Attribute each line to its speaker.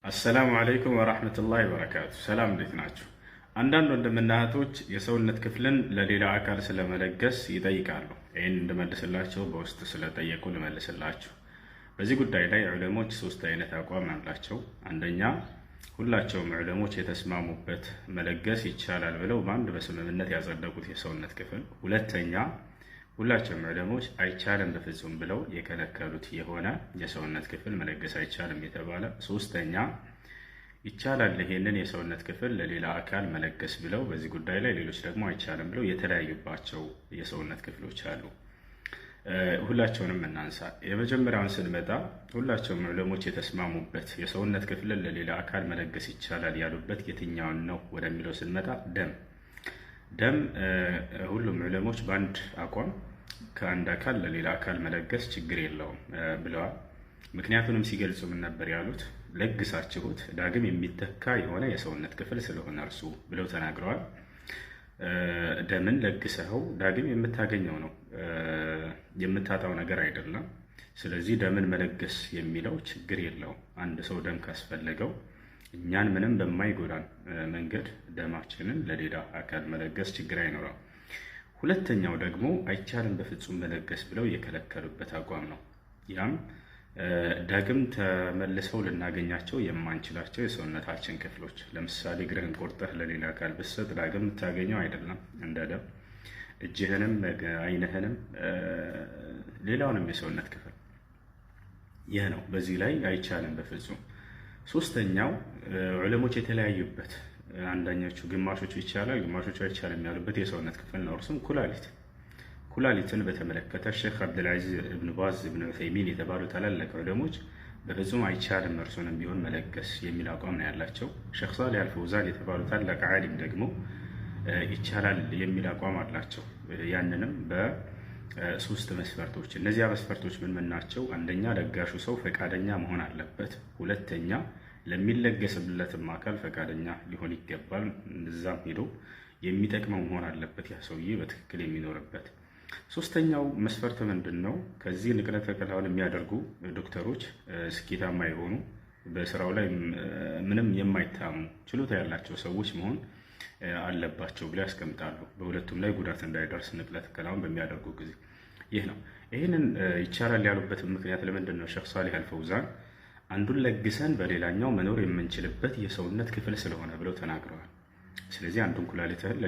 Speaker 1: አሰላሙ አለይኩም ወራህመቱላሂ ወበረካቱ። ሰላም እንዴት ናችሁ? አንዳንድ ወንድምና እህቶች የሰውነት ክፍልን ለሌላ አካል ስለመለገስ ይጠይቃሉ። ይህን እንድመልስላቸው በውስጥ ስለጠየቁ ልመልስላችሁ። በዚህ ጉዳይ ላይ ዑለሞች ሶስት አይነት አቋም አላቸው። አንደኛ ሁላቸውም ዑለሞች የተስማሙበት መለገስ ይቻላል ብለው በአንድ በስምምነት ያጸደቁት የሰውነት ክፍል። ሁለተኛ ሁላቸውም ዑለሞች አይቻልም በፍጹም ብለው የከለከሉት የሆነ የሰውነት ክፍል መለገስ አይቻልም የተባለ። ሶስተኛ ይቻላል ይሄንን የሰውነት ክፍል ለሌላ አካል መለገስ ብለው በዚህ ጉዳይ ላይ ሌሎች ደግሞ አይቻልም ብለው የተለያዩባቸው የሰውነት ክፍሎች አሉ። ሁላቸውንም እናንሳ። የመጀመሪያውን ስንመጣ ሁላቸውም ዑለሞች የተስማሙበት የሰውነት ክፍልን ለሌላ አካል መለገስ ይቻላል ያሉበት የትኛውን ነው ወደሚለው ስንመጣ ደም ሁሉም ዑለሞች በአንድ አቋም ከአንድ አካል ለሌላ አካል መለገስ ችግር የለውም ብለዋል። ምክንያቱንም ሲገልጹ ምን ነበር ያሉት? ለግሳችሁት ዳግም የሚተካ የሆነ የሰውነት ክፍል ስለሆነ እርሱ ብለው ተናግረዋል። ደምን ለግሰኸው ዳግም የምታገኘው ነው፣ የምታጣው ነገር አይደለም። ስለዚህ ደምን መለገስ የሚለው ችግር የለውም። አንድ ሰው ደም ካስፈለገው እኛን ምንም በማይጎዳን መንገድ ደማችንን ለሌላ አካል መለገስ ችግር አይኖረው። ሁለተኛው ደግሞ አይቻልም በፍጹም መለገስ ብለው የከለከሉበት አቋም ነው። ያም ዳግም ተመልሰው ልናገኛቸው የማንችላቸው የሰውነታችን ክፍሎች፣ ለምሳሌ እግርህን ቆርጠህ ለሌላ አካል ብትሰጥ ዳግም የምታገኘው አይደለም እንደ ደም፣ እጅህንም ዓይንህንም ሌላውንም የሰውነት ክፍል። ይህ ነው። በዚህ ላይ አይቻልም በፍጹም። ሶስተኛው ዑለሞች የተለያዩበት፣ አንዳኞቹ ግማሾቹ ይቻላል ግማሾቹ አይቻልም ያሉበት የሰውነት ክፍል ነው። እርሱም ኩላሊትን በተመለከተ ሼክ አብዱልዓዚዝ እብን ባዝ እብን ዑሰይሚን የተባሉ ታላላቅ ዑለሞች በፍጹም አይቻልም እርሱንም ቢሆን መለገስ የሚል አቋም ነው ያላቸው። ሼክ ሷሊህ አልፈውዛን የተባሉ ታላቅ ዓሊም ደግሞ ይቻላል የሚል አቋም አላቸው። ያንንም በሶስት መስፈርቶች። እነዚያ መስፈርቶች ምን ምን ናቸው? አንደኛ ለጋሹ ሰው ፈቃደኛ መሆን አለበት። ሁለተኛ ለሚለገስለትም አካል ፈቃደኛ ሊሆን ይገባል። እዛም ሄዶ የሚጠቅመው መሆን አለበት ያ ሰውዬ በትክክል የሚኖርበት። ሶስተኛው መስፈርት ምንድን ነው? ከዚህ ንቅለ ተከላውን የሚያደርጉ ዶክተሮች ስኬታማ የሆኑ በስራው ላይ ምንም የማይታሙ ችሎታ ያላቸው ሰዎች መሆን አለባቸው ብለው ያስቀምጣሉ። በሁለቱም ላይ ጉዳት እንዳይደርስ ንቅለ ተከላውን በሚያደርጉ ጊዜ። ይህ ነው። ይህንን ይቻላል ያሉበት ምክንያት ለምንድን ነው? ሼክ ሷሊህ አልፈውዛን አንዱን ለግሰን በሌላኛው መኖር የምንችልበት የሰውነት ክፍል ስለሆነ ብለው ተናግረዋል። ስለዚህ አንዱን ኩላሊትህን